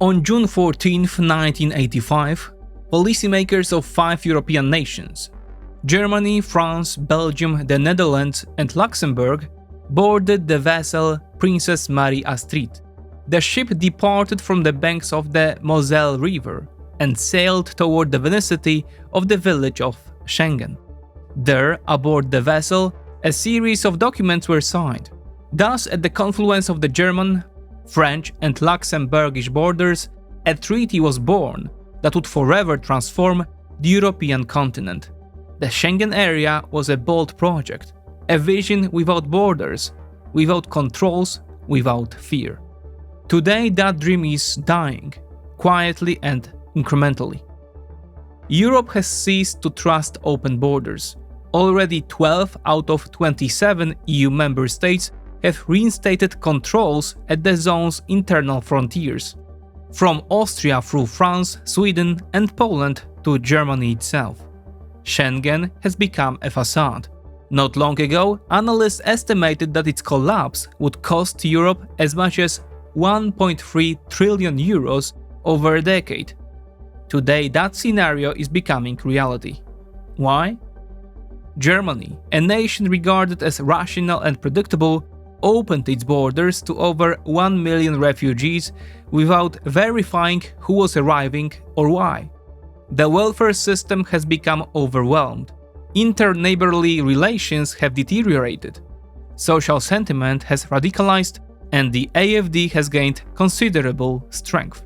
On June 14, 1985, policymakers of 5 European nations, Germany, France, Belgium, the Netherlands and Luxembourg, boarded the vessel Princess Marie Astrid. The ship departed from the banks of the Moselle River and sailed toward the vicinity of the village of Schengen. There, aboard the vessel, a series of documents were signed. Thus, at the confluence of the German, French and Luxembourgish borders, a treaty was born that would forever transform the European continent. The Schengen area was a bold project, a vision without borders, without controls, without fear. Today that dream is dying, quietly and incrementally. Europe has ceased to trust open borders. Already 12 out of 27 EU member states have reinstated controls at the zone's internal frontiers, from Austria through France, Sweden and Poland to Germany itself. Schengen has become a facade. Not long ago, analysts estimated that its collapse would cost Europe as much as 1.3 trillion euros over a decade. Today, that scenario is becoming reality. Why? Germany, a nation regarded as rational and predictable, opened its borders to over 1 million refugees without verifying who was arriving or why. The welfare system has become overwhelmed. Inter-neighborly relations have deteriorated. Social sentiment has radicalized, and the AfD has gained considerable strength.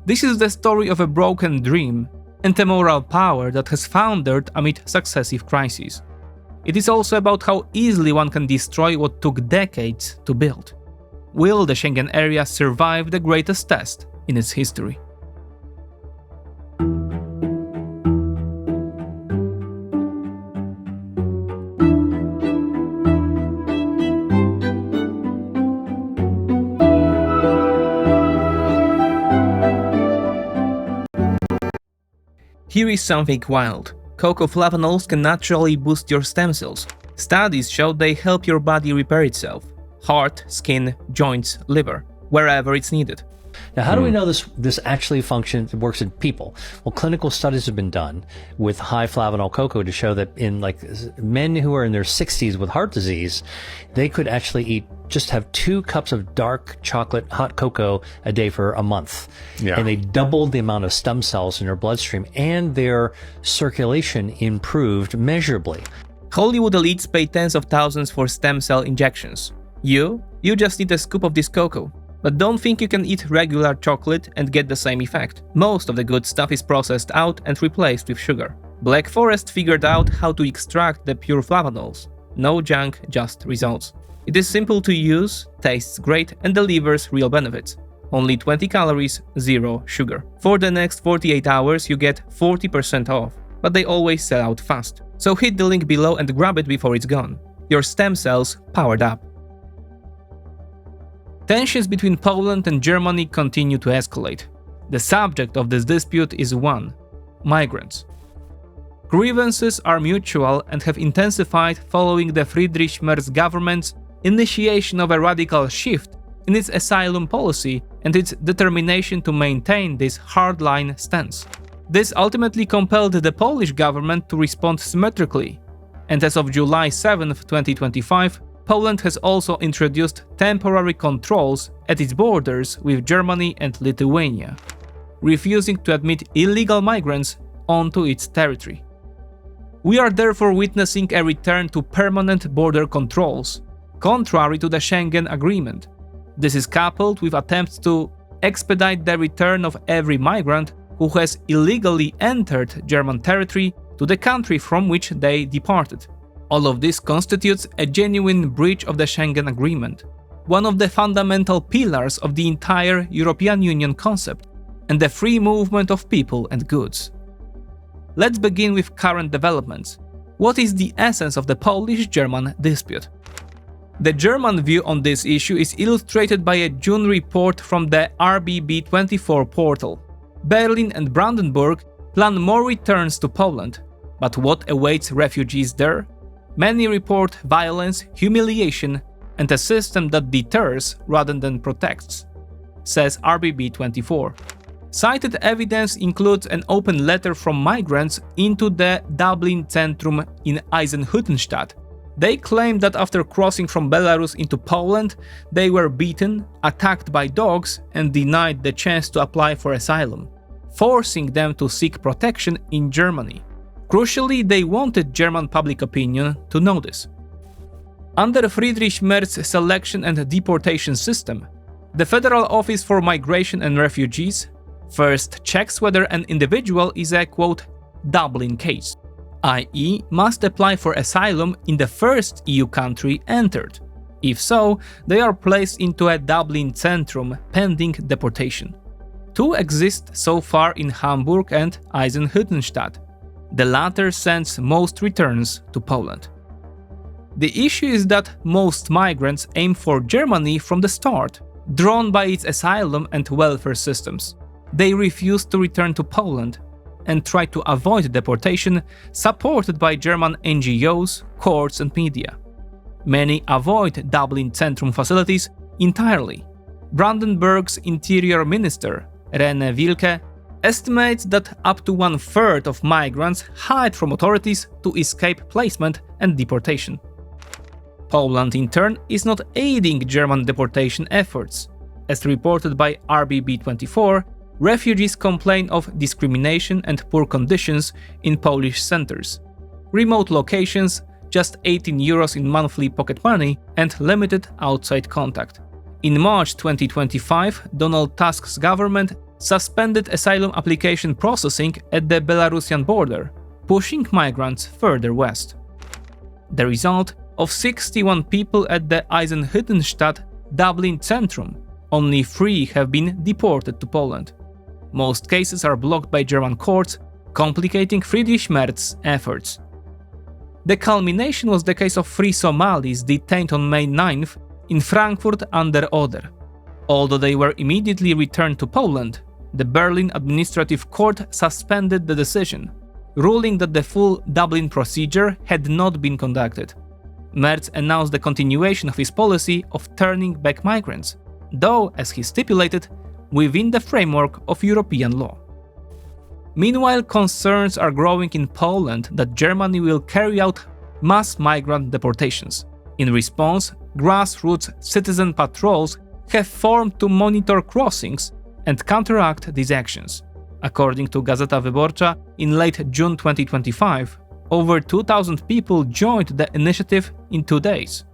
This is the story of a broken dream and a moral power that has foundered amid successive crises. It is also about how easily one can destroy what took decades to build. Will the Schengen area survive the greatest test in its history? Here is something wild. Cocoa flavonols can naturally boost your stem cells. Studies show they help your body repair itself. Heart, skin, joints, liver, wherever it's needed. Now, how do we know this actually works in people? Well, clinical studies have been done with high flavanol cocoa to show that in men who are in their 60s with heart disease, they could actually have 2 cups of dark chocolate hot cocoa a day for a month. Yeah. And they doubled the amount of stem cells in their bloodstream, and their circulation improved measurably. Hollywood elites pay tens of thousands for stem cell injections. You just need a scoop of this cocoa. But don't think you can eat regular chocolate and get the same effect. Most of the good stuff is processed out and replaced with sugar. Black Forest figured out how to extract the pure flavonols. No junk, just results. It is simple to use, tastes great and delivers real benefits. Only 20 calories, 0 sugar. For the next 48 hours you get 40% off, but they always sell out fast. So hit the link below and grab it before it's gone. Your stem cells powered up. Tensions between Poland and Germany continue to escalate. The subject of this dispute is one: migrants. Grievances are mutual and have intensified following the Friedrich Merz government's initiation of a radical shift in its asylum policy and its determination to maintain this hardline stance. This ultimately compelled the Polish government to respond symmetrically, and as of July 7, 2025, Poland has also introduced temporary controls at its borders with Germany and Lithuania, refusing to admit illegal migrants onto its territory. We are therefore witnessing a return to permanent border controls, contrary to the Schengen Agreement. This is coupled with attempts to expedite the return of every migrant who has illegally entered German territory to the country from which they departed. All of this constitutes a genuine breach of the Schengen Agreement, one of the fundamental pillars of the entire European Union concept and the free movement of people and goods. Let's begin with current developments. What is the essence of the Polish-German dispute? The German view on this issue is illustrated by a June report from the RBB24 portal. Berlin and Brandenburg plan more returns to Poland, but what awaits refugees there? Many report violence, humiliation, and a system that deters rather than protects. says RBB24. Cited evidence includes an open letter from migrants into the Dublin Centrum in Eisenhüttenstadt. They claim that after crossing from Belarus into Poland, they were beaten, attacked by dogs, and denied the chance to apply for asylum, forcing them to seek protection in Germany. Crucially, they wanted German public opinion to notice. Under Friedrich Merz's selection and deportation system, the Federal Office for Migration and Refugees first checks whether an individual is a, quote, Dublin case, i.e. must apply for asylum in the first EU country entered. If so, they are placed into a Dublin Centrum pending deportation. Two exist so far in Hamburg and Eisenhüttenstadt. The latter sends most returns to Poland. The issue is that most migrants aim for Germany from the start, drawn by its asylum and welfare systems. They refuse to return to Poland and try to avoid deportation, supported by German NGOs, courts and media. Many avoid Dublin Centrum facilities entirely. Brandenburg's Interior Minister, René Wilke, estimates that up to 1/3 of migrants hide from authorities to escape placement and deportation. Poland, in turn, is not aiding German deportation efforts. As reported by RBB24, refugees complain of discrimination and poor conditions in Polish centers. Remote locations, just 18 euros in monthly pocket money, and limited outside contact. In March 2025, Donald Tusk's government suspended asylum application processing at the Belarusian border, pushing migrants further west. The result: of 61 people at the Eisenhüttenstadt Dublin Centrum, only 3 have been deported to Poland. Most cases are blocked by German courts, complicating Friedrich Merz's efforts. The culmination was the case of 3 Somalis detained on May 9th in Frankfurt an der Oder. Although they were immediately returned to Poland, the Berlin Administrative Court suspended the decision, ruling that the full Dublin procedure had not been conducted. Merz announced the continuation of his policy of turning back migrants, though, as he stipulated, within the framework of European law. Meanwhile, concerns are growing in Poland that Germany will carry out mass migrant deportations. In response, grassroots citizen patrols have formed to monitor crossings and counteract these actions. According to Gazeta Wyborcza, in late June 2025, over 2,000 people joined the initiative in 2 days.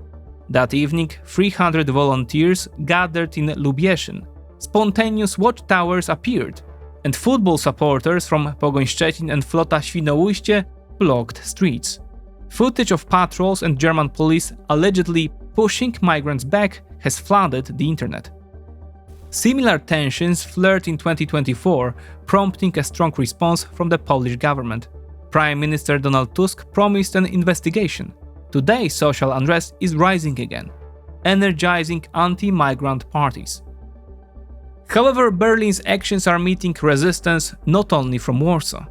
That evening, 300 volunteers gathered in Lubieszyn. Spontaneous watchtowers appeared, and football supporters from Pogoń Szczecin and Flota Świnoujście blocked streets. Footage of patrols and German police allegedly pushing migrants back has flooded the internet. Similar tensions flared in 2024, prompting a strong response from the Polish government. Prime Minister Donald Tusk promised an investigation. Today, social unrest is rising again, energizing anti-migrant parties. However, Berlin's actions are meeting resistance not only from Warsaw.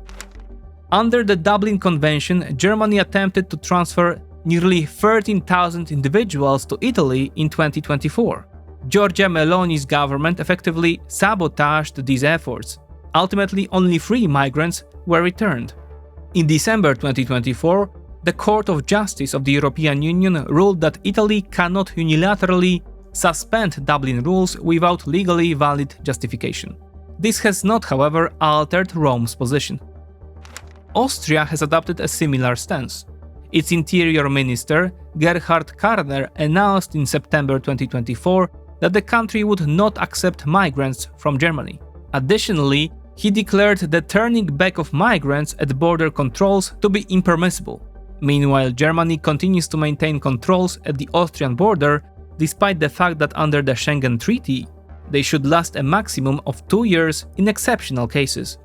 Under the Dublin Convention, Germany attempted to transfer nearly 13,000 individuals to Italy in 2024. Giorgia Meloni's government effectively sabotaged these efforts. Ultimately, only 3 migrants were returned. In December 2024, the Court of Justice of the European Union ruled that Italy cannot unilaterally suspend Dublin rules without legally valid justification. This has not, however, altered Rome's position. Austria has adopted a similar stance. Its Interior Minister, Gerhard Karner, announced in September 2024 that the country would not accept migrants from Germany. Additionally, he declared the turning back of migrants at border controls to be impermissible. Meanwhile, Germany continues to maintain controls at the Austrian border, despite the fact that under the Schengen Treaty, they should last a maximum of 2 years in exceptional cases.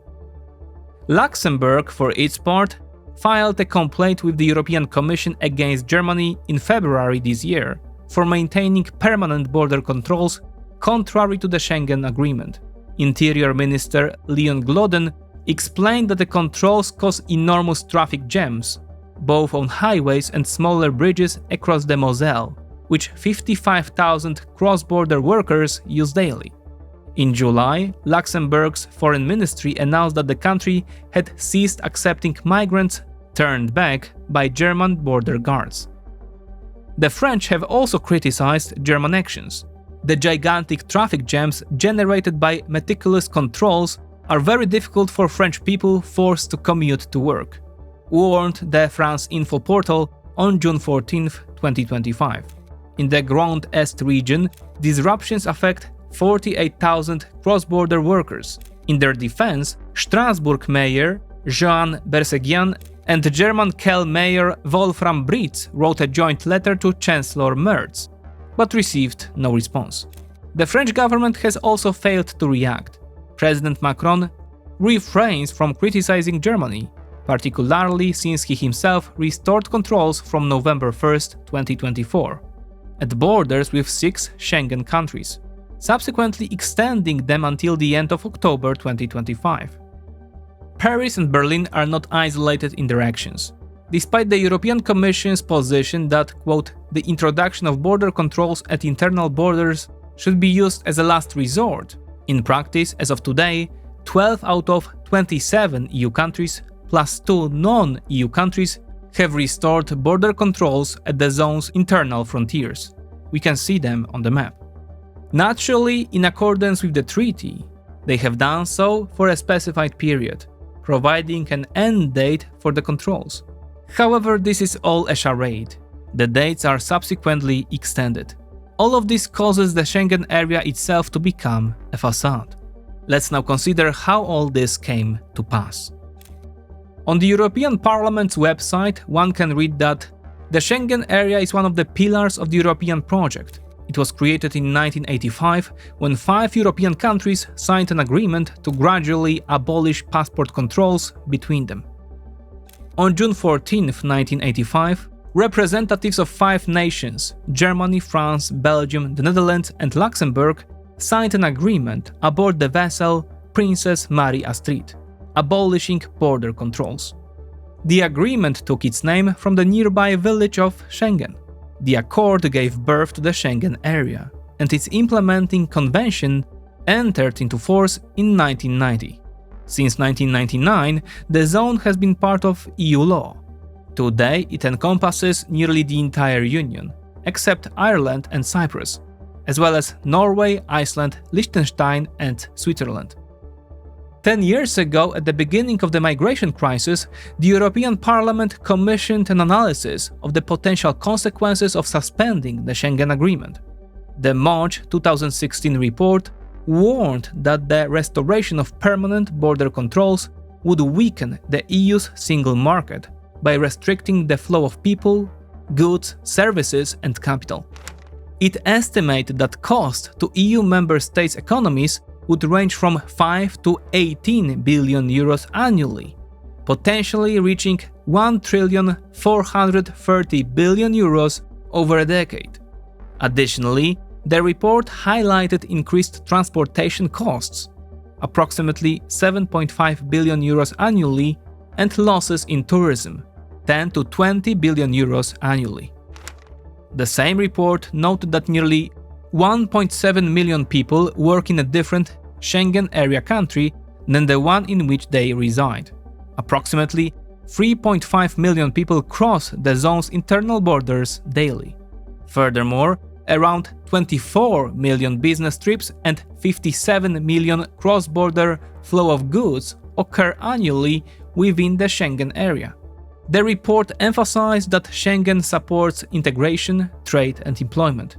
Luxembourg, for its part, filed a complaint with the European Commission against Germany in February this year for maintaining permanent border controls contrary to the Schengen Agreement. Interior Minister Leon Gloden explained that the controls cause enormous traffic jams, both on highways and smaller bridges across the Moselle, which 55,000 cross-border workers use daily. In July, Luxembourg's foreign ministry announced that the country had ceased accepting migrants turned back by German border guards. The French have also criticized German actions. The gigantic traffic jams generated by meticulous controls are very difficult for French people forced to commute to work, warned the France Info portal on June 14, 2025. In the Grand Est region, disruptions affect 48,000 cross-border workers. In their defense, Strasbourg mayor Jean Berseguian and German Kehl mayor Wolfram Britz wrote a joint letter to Chancellor Merz, but received no response. The French government has also failed to react. President Macron refrains from criticizing Germany, particularly since he himself restored controls from November 1, 2024, at borders with 6 Schengen countries, subsequently extending them until the end of October 2025. Paris and Berlin are not isolated in their actions. Despite the European Commission's position that, quote, the introduction of border controls at internal borders should be used as a last resort, in practice, as of today, 12 out of 27 EU countries plus 2 non-EU countries have restored border controls at the zone's internal frontiers. We can see them on the map. Naturally, in accordance with the treaty, they have done so for a specified period, providing an end date for the controls. However, this is all a charade. The dates are subsequently extended. All of this causes the Schengen area itself to become a facade. Let's now consider how all this came to pass. On the European Parliament's website, one can read that the Schengen area is one of the pillars of the European project. It was created in 1985 when 5 European countries signed an agreement to gradually abolish passport controls between them. On June 14, 1985, representatives of 5 nations, Germany, France, Belgium, the Netherlands and Luxembourg, signed an agreement aboard the vessel Princess Marie Astrid, abolishing border controls. The agreement took its name from the nearby village of Schengen. The accord gave birth to the Schengen area, and its implementing convention entered into force in 1990. Since 1999, the zone has been part of EU law. Today, it encompasses nearly the entire Union, except Ireland and Cyprus, as well as Norway, Iceland, Liechtenstein, and Switzerland. 10 years ago, at the beginning of the migration crisis, the European Parliament commissioned an analysis of the potential consequences of suspending the Schengen Agreement. The March 2016 report warned that the restoration of permanent border controls would weaken the EU's single market by restricting the flow of people, goods, services, and capital. It estimated that cost to EU member states' economies would range from 5 to 18 billion euros annually, potentially reaching 1,430 billion euros over a decade. Additionally, the report highlighted increased transportation costs, approximately 7.5 billion euros annually, and losses in tourism, 10 to 20 billion euros annually. The same report noted that nearly 1.7 million people work in a different Schengen area country than the one in which they reside. Approximately 3.5 million people cross the zone's internal borders daily. Furthermore, around 24 million business trips and 57 million cross-border flow of goods occur annually within the Schengen area. The report emphasized that Schengen supports integration, trade, and employment.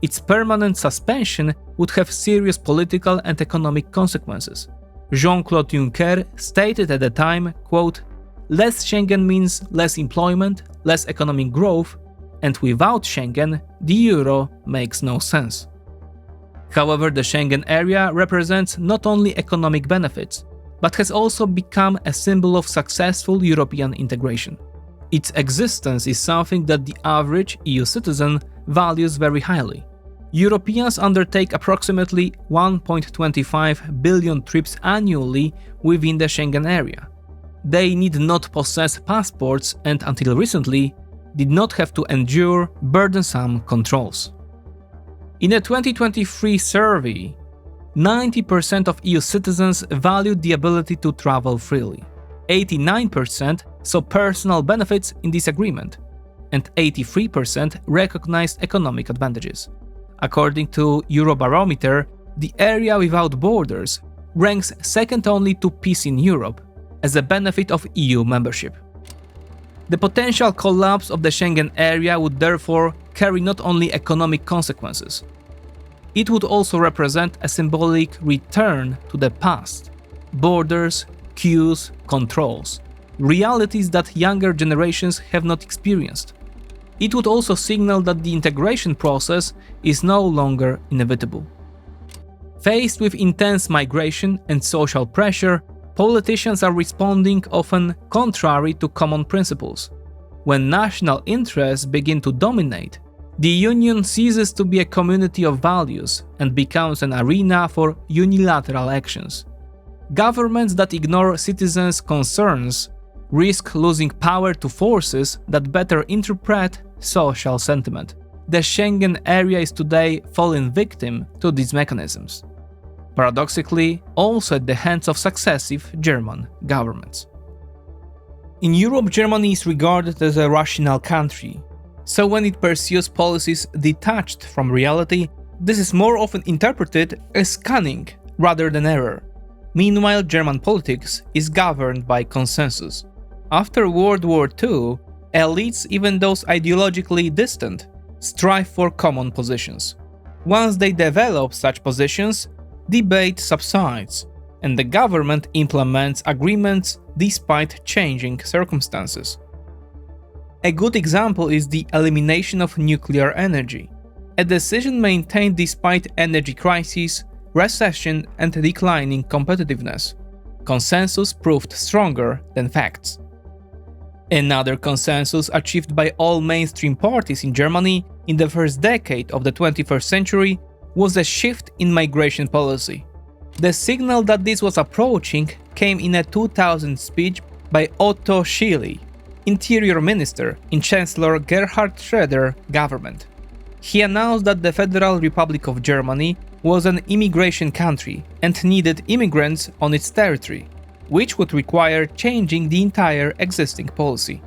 Its permanent suspension would have serious political and economic consequences. Jean-Claude Juncker stated at the time, quote, "Less Schengen means less employment, less economic growth, and without Schengen, the euro makes no sense." However, the Schengen area represents not only economic benefits, but has also become a symbol of successful European integration. Its existence is something that the average EU citizen values very highly. Europeans undertake approximately 1.25 billion trips annually within the Schengen area. They need not possess passports and, until recently, did not have to endure burdensome controls. In a 2023 survey, 90% of EU citizens valued the ability to travel freely. 89% saw personal benefits in this agreement, and 83% recognized economic advantages. According to Eurobarometer, the area without borders ranks second only to peace in Europe as a benefit of EU membership. The potential collapse of the Schengen area would therefore carry not only economic consequences, it would also represent a symbolic return to the past. Borders, queues, controls, realities that younger generations have not experienced. It would also signal that the integration process is no longer inevitable. Faced with intense migration and social pressure, politicians are responding often contrary to common principles. When national interests begin to dominate, the Union ceases to be a community of values and becomes an arena for unilateral actions. Governments that ignore citizens' concerns risk losing power to forces that better interpret social sentiment. The Schengen area is today falling victim to these mechanisms, paradoxically also at the hands of successive German governments. In Europe, Germany is regarded as a rational country, so when it pursues policies detached from reality, this is more often interpreted as cunning rather than error. Meanwhile, German politics is governed by consensus. After World War II, elites, even those ideologically distant, strive for common positions. Once they develop such positions, debate subsides, and the government implements agreements despite changing circumstances. A good example is the elimination of nuclear energy, a decision maintained despite energy crises, recession, and declining competitiveness. Consensus proved stronger than facts. Another consensus achieved by all mainstream parties in Germany in the first decade of the 21st century was a shift in migration policy. The signal that this was approaching came in a 2000 speech by Otto Schily, Interior Minister in Chancellor Gerhard Schröder government. He announced that the Federal Republic of Germany was an immigration country and needed immigrants on its territory, which would require changing the entire existing policy.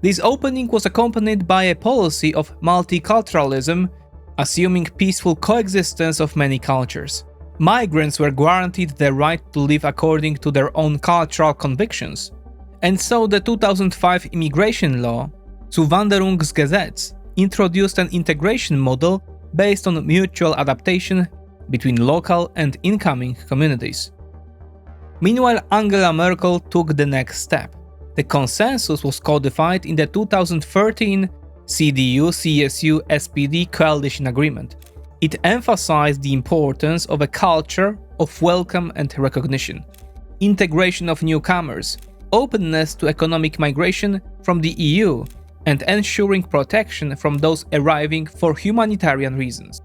This opening was accompanied by a policy of multiculturalism, assuming peaceful coexistence of many cultures. Migrants were guaranteed the right to live according to their own cultural convictions, and so the 2005 immigration law, Zuwanderungsgesetz, introduced an integration model based on mutual adaptation between local and incoming communities. Meanwhile, Angela Merkel took the next step. The consensus was codified in the 2013 CDU-CSU-SPD coalition agreement. It emphasized the importance of a culture of welcome and recognition, integration of newcomers, openness to economic migration from the EU, and ensuring protection from those arriving for humanitarian reasons.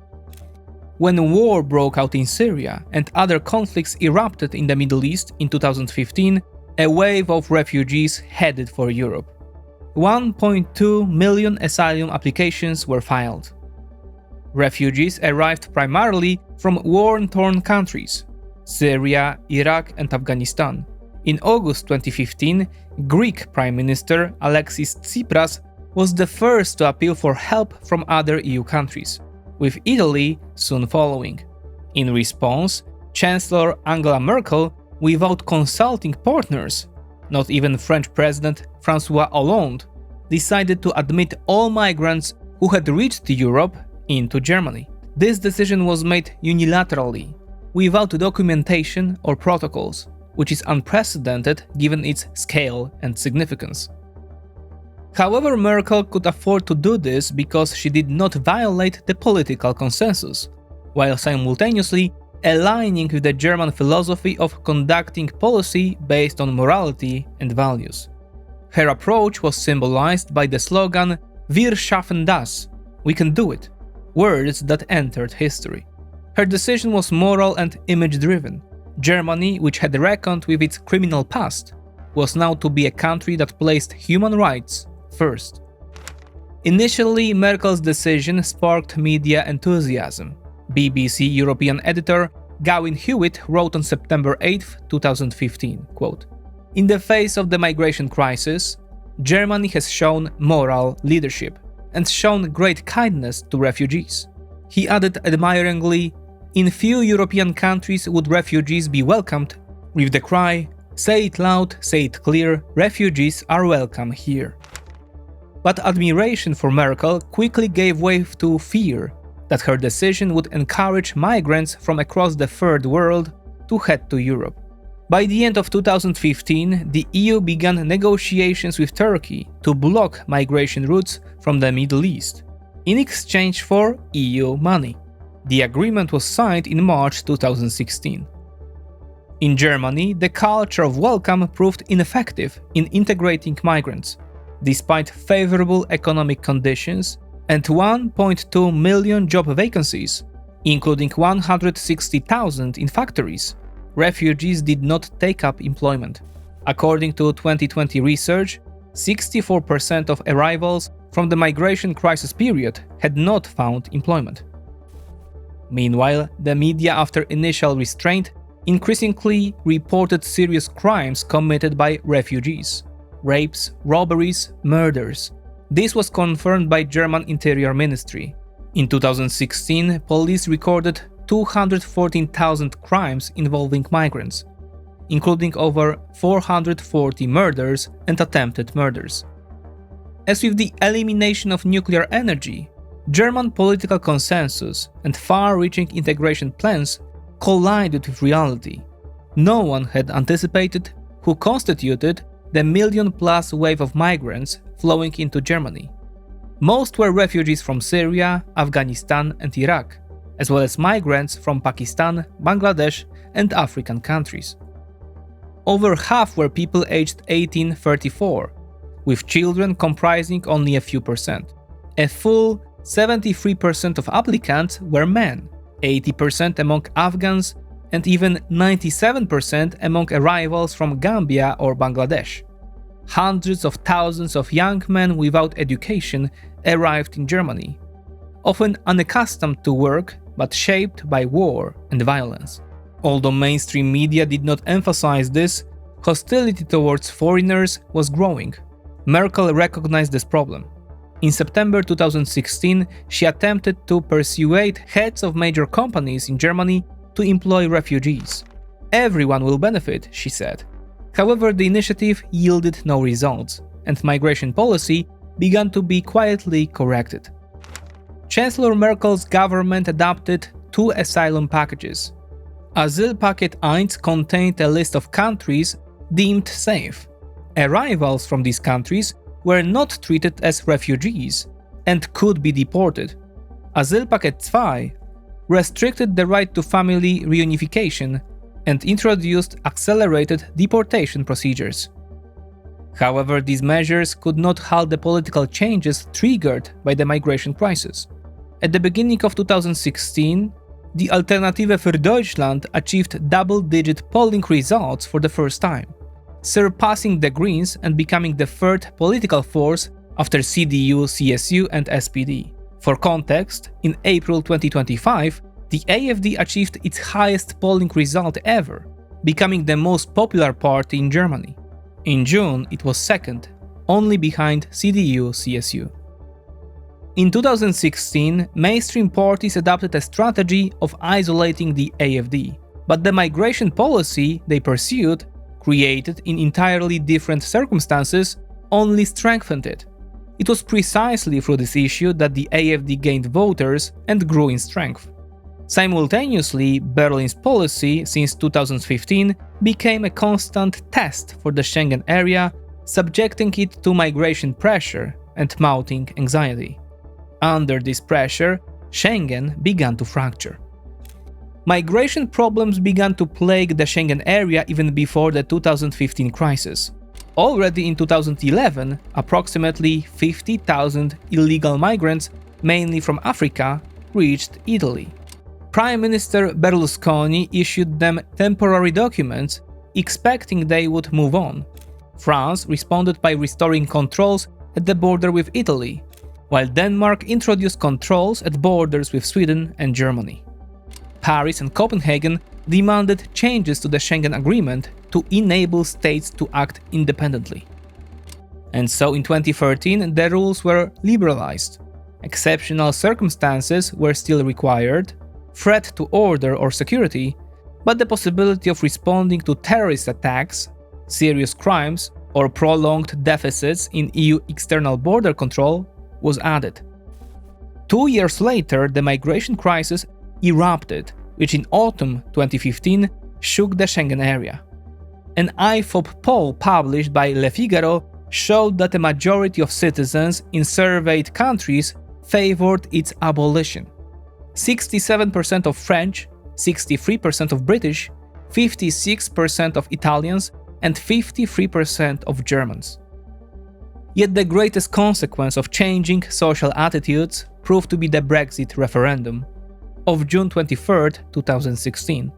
When war broke out in Syria and other conflicts erupted in the Middle East in 2015, a wave of refugees headed for Europe. 1.2 million asylum applications were filed. Refugees arrived primarily from war-torn countries, Syria, Iraq, and Afghanistan. In August 2015, Greek Prime Minister Alexis Tsipras was the first to appeal for help from other EU countries, with Italy soon following. In response, Chancellor Angela Merkel, without consulting partners, not even French President François Hollande, decided to admit all migrants who had reached Europe into Germany. This decision was made unilaterally, without documentation or protocols, which is unprecedented given its scale and significance. However, Merkel could afford to do this because she did not violate the political consensus, while simultaneously aligning with the German philosophy of conducting policy based on morality and values. Her approach was symbolized by the slogan "Wir schaffen das," "We can do it," words that entered history. Her decision was moral and image-driven. Germany, which had reckoned with its criminal past, was now to be a country that placed human rights first. Initially, Merkel's decision sparked media enthusiasm. BBC European editor Gawain Hewitt wrote on September 8, 2015, quote, "In the face of the migration crisis, Germany has shown moral leadership and shown great kindness to refugees." He added admiringly, "In few European countries would refugees be welcomed with the cry, 'Say it loud, say it clear, refugees are welcome here.'" But admiration for Merkel quickly gave way to fear that her decision would encourage migrants from across the Third World to head to Europe. By the end of 2015, the EU began negotiations with Turkey to block migration routes from the Middle East, in exchange for EU money. The agreement was signed in March 2016. In Germany, the culture of welcome proved ineffective in integrating migrants, despite favorable economic conditions and 1.2 million job vacancies, including 160,000 in factories. Refugees did not take up employment. According to 2020 research, 64% of arrivals from the migration crisis period had not found employment. Meanwhile, the media, after initial restraint, increasingly reported serious crimes committed by refugees: rapes, robberies, murders. This was confirmed by German Interior Ministry. In 2016, police recorded 214,000 crimes involving migrants, including over 440 murders and attempted murders. As with the elimination of nuclear energy, German political consensus and far-reaching integration plans collided with reality. No one had anticipated who constituted the million-plus wave of migrants flowing into Germany. Most were refugees from Syria, Afghanistan and Iraq, as well as migrants from Pakistan, Bangladesh and African countries. Over half were people aged 18-34, with children comprising only a few percent. A full 73% of applicants were men, 80% among Afghans, and even 97% among arrivals from Gambia or Bangladesh. Hundreds of thousands of young men without education arrived in Germany, often unaccustomed to work but shaped by war and violence. Although mainstream media did not emphasize this, hostility towards foreigners was growing. Merkel recognized this problem. In September 2016, she attempted to persuade heads of major companies in Germany to employ refugees. "Everyone will benefit," she said. However, the initiative yielded no results, and migration policy began to be quietly corrected. Chancellor Merkel's government adopted two asylum packages. Asylpaket 1 contained a list of countries deemed safe. Arrivals from these countries were not treated as refugees and could be deported. Asylpaket 2 restricted the right to family reunification and introduced accelerated deportation procedures. However, these measures could not halt the political changes triggered by the migration crisis. At the beginning of 2016, the Alternative für Deutschland achieved double-digit polling results for the first time, surpassing the Greens and becoming the third political force after CDU, CSU and SPD. For context, in April 2025, the AfD achieved its highest polling result ever, becoming the most popular party in Germany. In June, it was second, only behind CDU-CSU. In 2016, mainstream parties adopted a strategy of isolating the AfD, but the migration policy they pursued, created in entirely different circumstances, only strengthened it. It was precisely through this issue that the AfD gained voters and grew in strength. Simultaneously, Berlin's policy since 2015 became a constant test for the Schengen area, subjecting it to migration pressure and mounting anxiety. Under this pressure, Schengen began to fracture. Migration problems began to plague the Schengen area even before the 2015 crisis. Already in 2011, approximately 50,000 illegal migrants, mainly from Africa, reached Italy. Prime Minister Berlusconi issued them temporary documents, expecting they would move on. France responded by restoring controls at the border with Italy, while Denmark introduced controls at borders with Sweden and Germany. Paris and Copenhagen demanded changes to the Schengen Agreement to enable states to act independently. And so in 2013, the rules were liberalized. Exceptional circumstances were still required, threat to order or security, but the possibility of responding to terrorist attacks, serious crimes, or prolonged deficits in EU external border control was added. 2 years later, the migration crisis erupted, which in autumn 2015 shook the Schengen area. An IFOP poll published by Le Figaro showed that a majority of citizens in surveyed countries favored its abolition. 67% of French, 63% of British, 56% of Italians, and 53% of Germans. Yet the greatest consequence of changing social attitudes proved to be the Brexit referendum of June 23, 2016.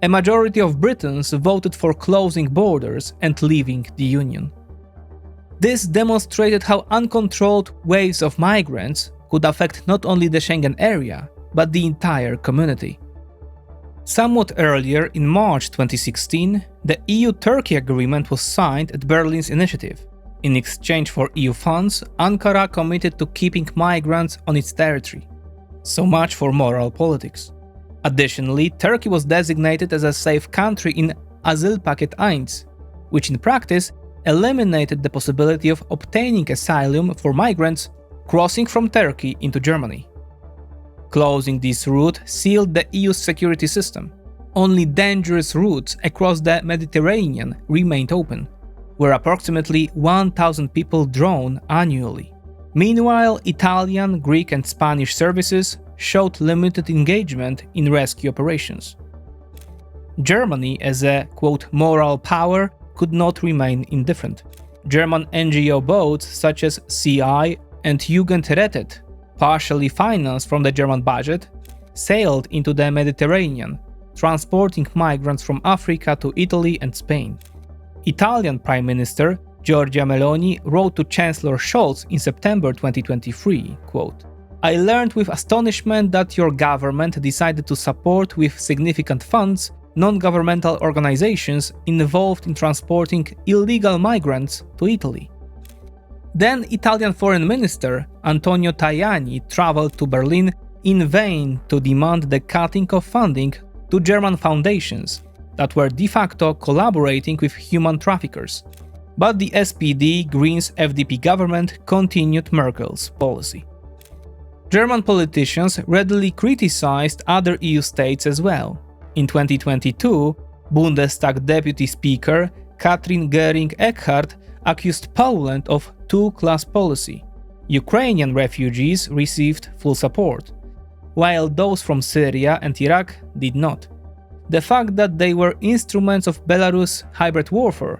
A majority of Britons voted for closing borders and leaving the Union. This demonstrated how uncontrolled waves of migrants could affect not only the Schengen area, but the entire community. Somewhat earlier, in March 2016, the EU-Turkey agreement was signed at Berlin's initiative. In exchange for EU funds, Ankara committed to keeping migrants on its territory. So much for moral politics. Additionally, Turkey was designated as a safe country in Asylpaket 1, which in practice eliminated the possibility of obtaining asylum for migrants crossing from Turkey into Germany. Closing this route sealed the EU's security system. Only dangerous routes across the Mediterranean remained open, where approximately 1,000 people drown annually. Meanwhile, Italian, Greek, and Spanish services showed limited engagement in rescue operations. Germany, as a quote, moral power, could not remain indifferent. German NGO boats such as CI and Jugendrettet, partially financed from the German budget, sailed into the Mediterranean, transporting migrants from Africa to Italy and Spain. Italian Prime Minister Giorgia Meloni wrote to Chancellor Scholz in September 2023, quote, "I learned with astonishment that your government decided to support with significant funds non-governmental organizations involved in transporting illegal migrants to Italy." Then Italian Foreign Minister Antonio Tajani traveled to Berlin in vain to demand the cutting of funding to German foundations that were de facto collaborating with human traffickers. But the SPD, Greens, FDP government continued Merkel's policy. German politicians readily criticized other EU states as well. In 2022, Bundestag Deputy Speaker Katrin Göring-Eckardt accused Poland of two-class policy. Ukrainian refugees received full support, while those from Syria and Iraq did not. The fact that they were instruments of Belarus' hybrid warfare,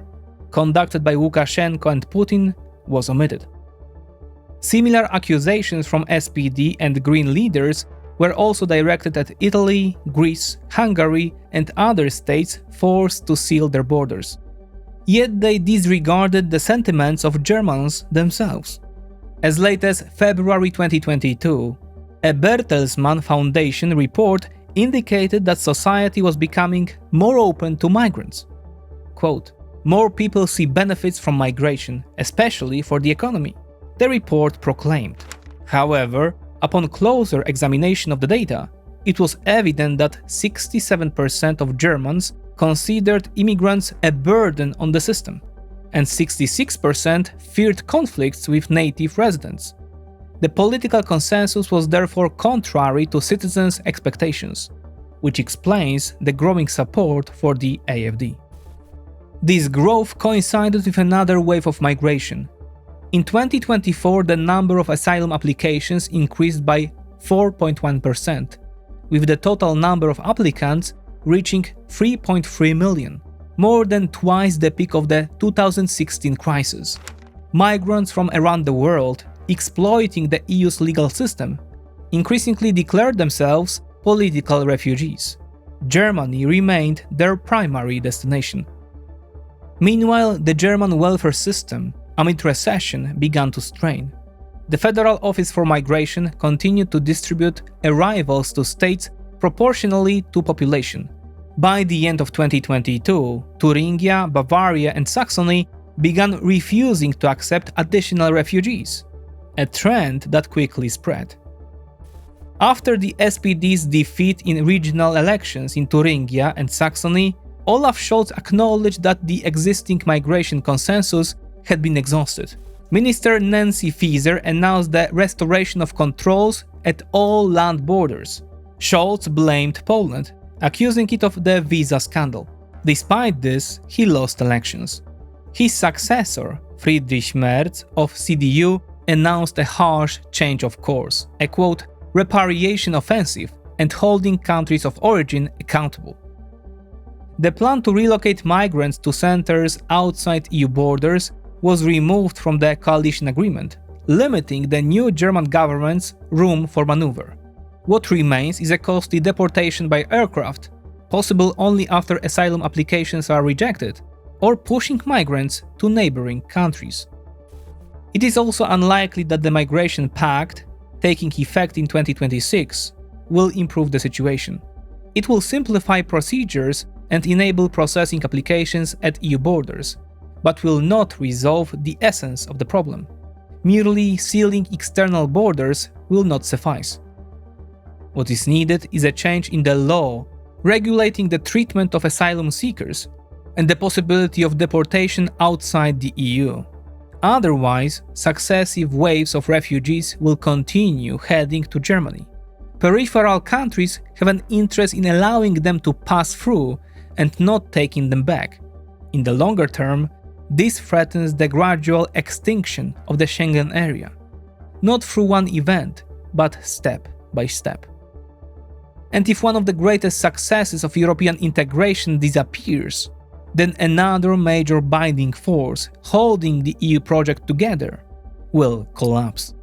conducted by Lukashenko and Putin, was omitted. Similar accusations from SPD and Green leaders were also directed at Italy, Greece, Hungary, and other states forced to seal their borders. Yet they disregarded the sentiments of Germans themselves. As late as February 2022, a Bertelsmann Foundation report indicated that society was becoming more open to migrants. Quote, "More people see benefits from migration, especially for the economy," the report proclaimed. However, upon closer examination of the data, it was evident that 67% of Germans considered immigrants a burden on the system, and 66% feared conflicts with native residents. The political consensus was therefore contrary to citizens' expectations, which explains the growing support for the AfD. This growth coincided with another wave of migration. In 2024, the number of asylum applications increased by 4.1%, with the total number of applicants reaching 3.3 million, more than twice the peak of the 2016 crisis. Migrants from around the world, exploiting the EU's legal system, increasingly declared themselves political refugees. Germany remained their primary destination. Meanwhile, the German welfare system, amid recession, began to strain. The Federal Office for Migration continued to distribute arrivals to states proportionally to population, By the end of 2022, Thuringia, Bavaria and Saxony began refusing to accept additional refugees, a trend that quickly spread. After the SPD's defeat in regional elections in Thuringia and Saxony, Olaf Scholz acknowledged that the existing migration consensus had been exhausted. Minister Nancy Faeser announced the restoration of controls at all land borders. Scholz blamed Poland, accusing it of the visa scandal. Despite this, he lost elections. His successor, Friedrich Merz of CDU, announced a harsh change of course, a quote, repatriation offensive and holding countries of origin accountable. The plan to relocate migrants to centers outside EU borders was removed from the coalition agreement, limiting the new German government's room for maneuver. What remains is a costly deportation by aircraft, possible only after asylum applications are rejected, or pushing migrants to neighboring countries. It is also unlikely that the Migration Pact, taking effect in 2026, will improve the situation. It will simplify procedures and enable processing applications at EU borders, but will not resolve the essence of the problem. Merely sealing external borders will not suffice. What is needed is a change in the law regulating the treatment of asylum seekers and the possibility of deportation outside the EU. Otherwise, successive waves of refugees will continue heading to Germany. Peripheral countries have an interest in allowing them to pass through and not taking them back. In the longer term, this threatens the gradual extinction of the Schengen area, not through one event, but step by step. And if one of the greatest successes of European integration disappears, then another major binding force holding the EU project together will collapse.